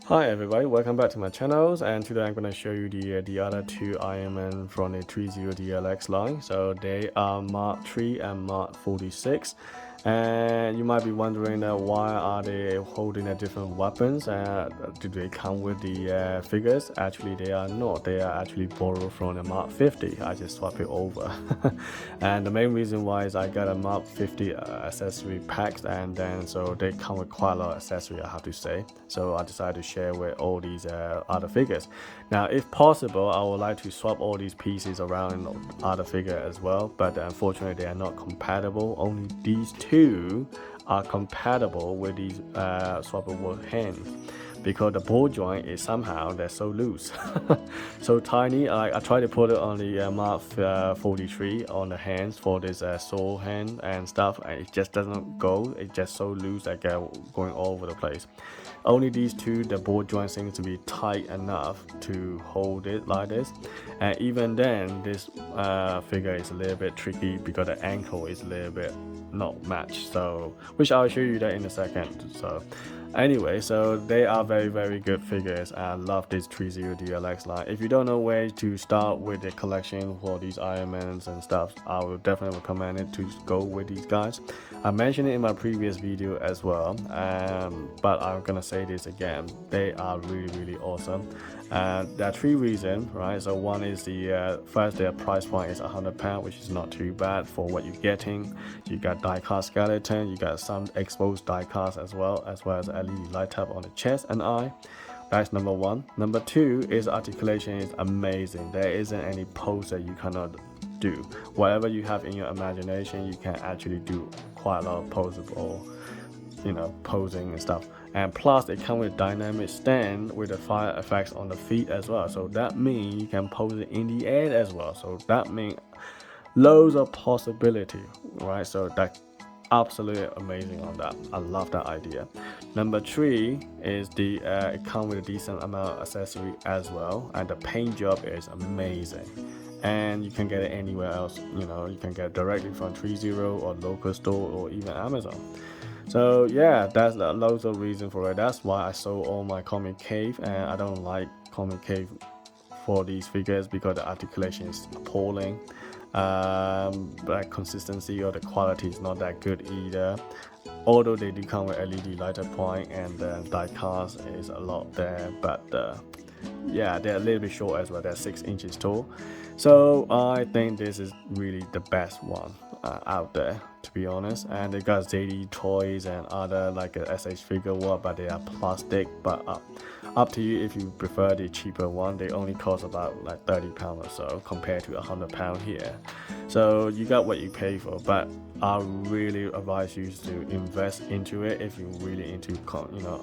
Hi everybody, welcome back to my channels, and today I'm going to show you the other two Iron Man from the 30 DLX line. So they are Mark 3 and Mark 46, and you might be wondering why are they holding a different weapons, do they come with the figures? Actually they are not, they are actually borrowed from the Mark 50. I just swap it over. And the main reason why is I got a Mark 50 accessory packs, and then so they come with quite a lot of accessory, I have to say. So I decided to share with all these other figures. Now if possible, I would like to swap all these pieces around in other figure as well, but unfortunately they are not compatible. Only these two are compatible with these swappable hands, because the ball joint is somehow they're so loose, so tiny. I tried to put it on the Mark 43 on the hands for this soul hand and stuff, and it just doesn't go. It's just so loose that going all over the place. Only these two, the ball joint seems to be tight enough to hold it like this, and even then this figure is a little bit tricky because the ankle is a little bit not matched, so which I'll show you that in a second. So anyway, so they are very good figures. I love this 30 DLX line. If you don't know where to start with the collection for these Iron Mans and stuff, I would definitely recommend it to go with these guys. I mentioned it in my previous video as well, but I'm gonna say this again, they are really awesome. There are three reasons, right? So one is the first, their price point is £100, which is not too bad for what you're getting. You got die-cast skeleton, you got some exposed die-cast as well as LED light up on the chest and eye. That's number one. Number two is articulation is amazing. There isn't any pose that you cannot do. Whatever you have in your imagination, you can actually do quite a lot of poses, or posing and stuff. And plus it comes with dynamic stand with the fire effects on the feet as well, so that means you can pose it in the air as well. So that means loads of possibility, right? So that absolutely amazing on that. I love that idea. Number three is the it comes with a decent amount of accessory as well, and the paint job is amazing, and you can get it anywhere else. You can get it directly from 30 or local store or even Amazon. So yeah, that's loads of reason for it. That's why I sold all my Comicave, and I don't like Comicave for these figures because the articulation is appalling. But consistency or the quality is not that good either. Although they do come with LED lighter point, and the die cast is a lot there, but yeah, they're a little bit short as well. They're 6 inches tall. So I think this is really the best one out there, to be honest. And they got ZD toys and other like a SH figure work, but they are plastic. But up to you if you prefer the cheaper one. They only cost about like £30 or so compared to £100 here. So you got what you pay for. But I really advise you to invest into it if you're really into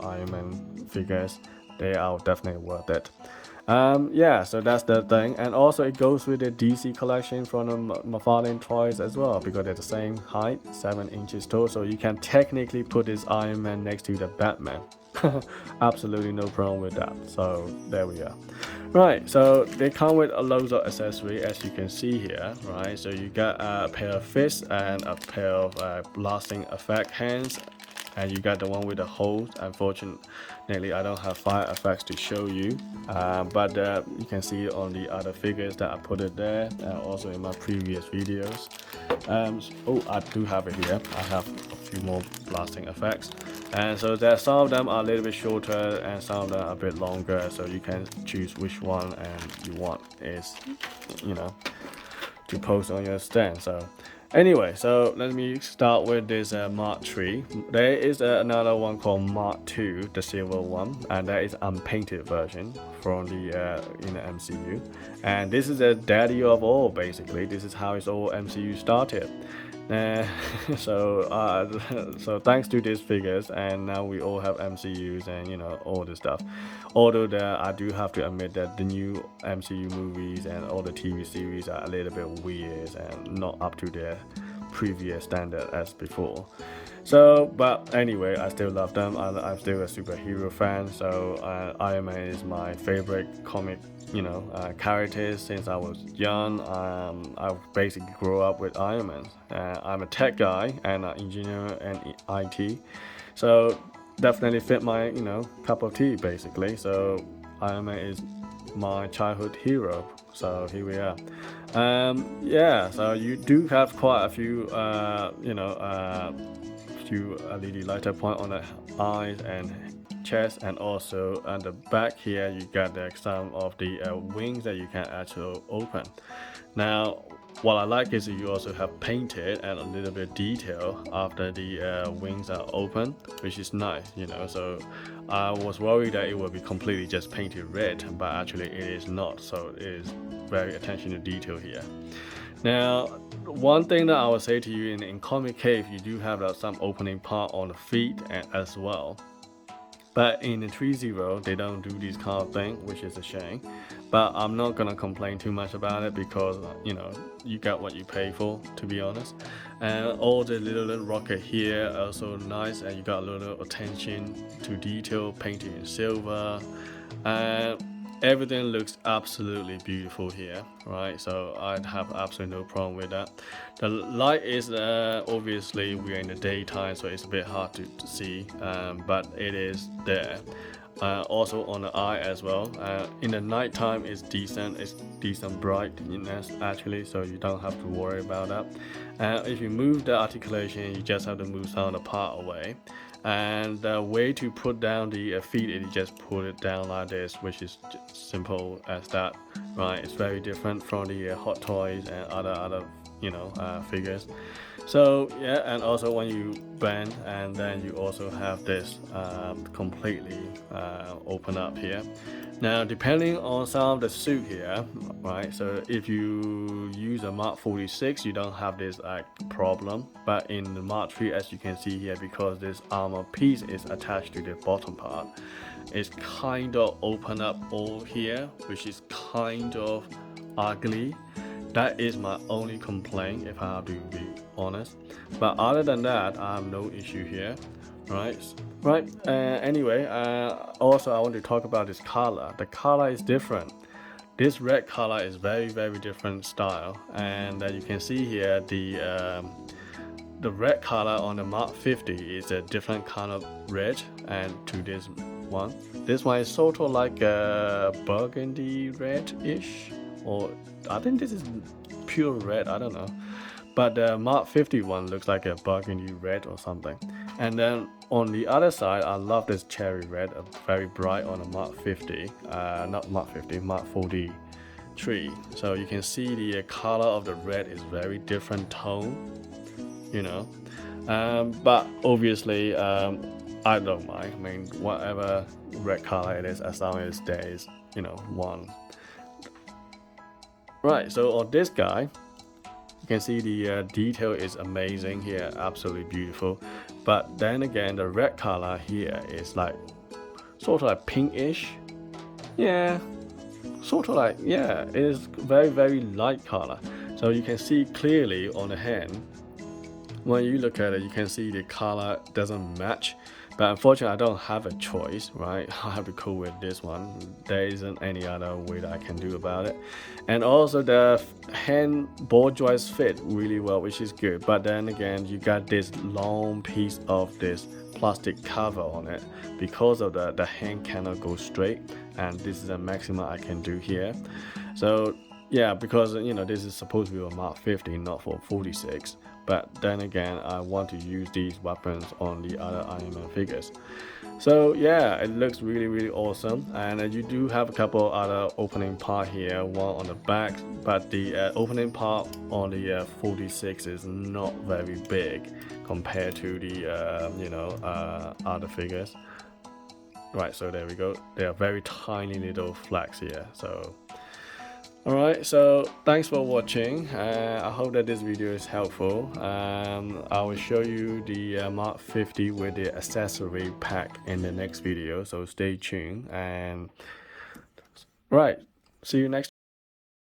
Iron Man figures. They are definitely worth it. Yeah, so that's the thing. And also it goes with the DC collection from the McFarlane toys as well, because they're the same height, 7 inches tall, so you can technically put this Iron Man next to the Batman. Absolutely no problem with that. So there we are. Right, so they come with a loads of accessory, as you can see here, right? So you got a pair of fists and a pair of blasting effect hands, and you got the one with the holes. Unfortunately I don't have fire effects to show you, but you can see it on the other figures that I put it there, also in my previous videos. Oh, I do have it here. I have a few more blasting effects, and so there some of them are a little bit shorter and some of them are a bit longer, so you can choose which one and you want is to post on your stand. So anyway, so let me start with this Mark 3. There is another one called Mark 2, the silver one, and that is unpainted version from the in the MCU. And this is the daddy of all, basically. This is how it's all MCU started. So thanks to these figures, and now we all have MCUs and all this stuff. Although I do have to admit that the new MCU movies and all the TV series are a little bit weird and not up to their previous standard as before. So, but anyway, I still love them. I'm still a superhero fan, so Iron Man is my favorite comic characters since I was young. I basically grew up with Iron Man. I'm a tech guy and an engineer and IT, so definitely fit my, you know, cup of tea basically. So Iron Man is my childhood hero. So here we are. Yeah, so you do have quite a few, few LED lighter point on the eyes and chest, and also on the back here you got the some of the wings that you can actually open. Now what I like is you also have painted and a little bit detail after the wings are open, which is nice, you know. So I was worried that it would be completely just painted red, but actually it is not. So it is very attention to detail here. Now, one thing that I would say to you in Comicave, you do have some opening part on the feet as well. But in the 3.0, they don't do this kind of thing, which is a shame. But I'm not gonna complain too much about it because, you know, you got what you pay for, to be honest. And all the little rocket here are also nice, and you got a little attention to detail, painted in silver, and everything looks absolutely beautiful here, right? So I have absolutely no problem with that. The light is obviously we're in the daytime, so it's a bit hard to see, but it is there. Also on the eye as well. In the nighttime it's decent brightness actually, so you don't have to worry about that. If you move the articulation, you just have to move some of the part away. And the way to put down the feet is you just put it down like this, which is just simple as that, right? It's very different from the Hot Toys and other figures. So yeah, and also when you bend, and then you also have this completely open up here. Now depending on some of the suit here, right, so if you use a Mark 46 you don't have this problem, but in the Mark 3, as you can see here, because this armor piece is attached to the bottom part, it's kind of open up all here, which is kind of ugly. That is my only complaint, if I have to be honest. But other than that, I have no issue here, right? Anyway, also I want to talk about this color. The color is different. This red color is very different style, and you can see here the red color on the Mark 50 is a different kind of red, and to this one is sort of like a burgundy red-ish, or I think this is pure red, I don't know. But the Mark 50 one looks like a burgundy red or something. And then on the other side, I love this cherry red, very bright on the Mark 50, not Mark 50, Mark 43. So you can see the color of the red is very different tone, you know. But obviously, I don't mind. I mean, whatever red color it is, as long as there is, you know, one. Right, so on this guy, you can see the detail is amazing here, absolutely beautiful. But then again, the red color here is like sort of like pinkish. Yeah, sort of like, yeah, it is very light color. So you can see clearly on the hand, when you look at it, you can see the color doesn't match. But unfortunately, I don't have a choice, right? I have to go with this one. There isn't any other way that I can do about it. And also the hand ball joints fit really well, which is good. But then again, you got this long piece of this plastic cover on it. Because of the hand cannot go straight, and this is the maximum I can do here. So yeah, because you know this is supposed to be a Mark 50, not for 46. But then again, I want to use these weapons on the other Iron Man figures. So yeah, it looks really awesome, and you do have a couple other opening part here, one on the back, but the opening part on the 46 is not very big compared to the other figures. Right, so there we go. They are very tiny little flags here. So alright, so thanks for watching. I hope that this video is helpful. I will show you the Mark 50 with the accessory pack in the next video, so stay tuned. And right, see you next time.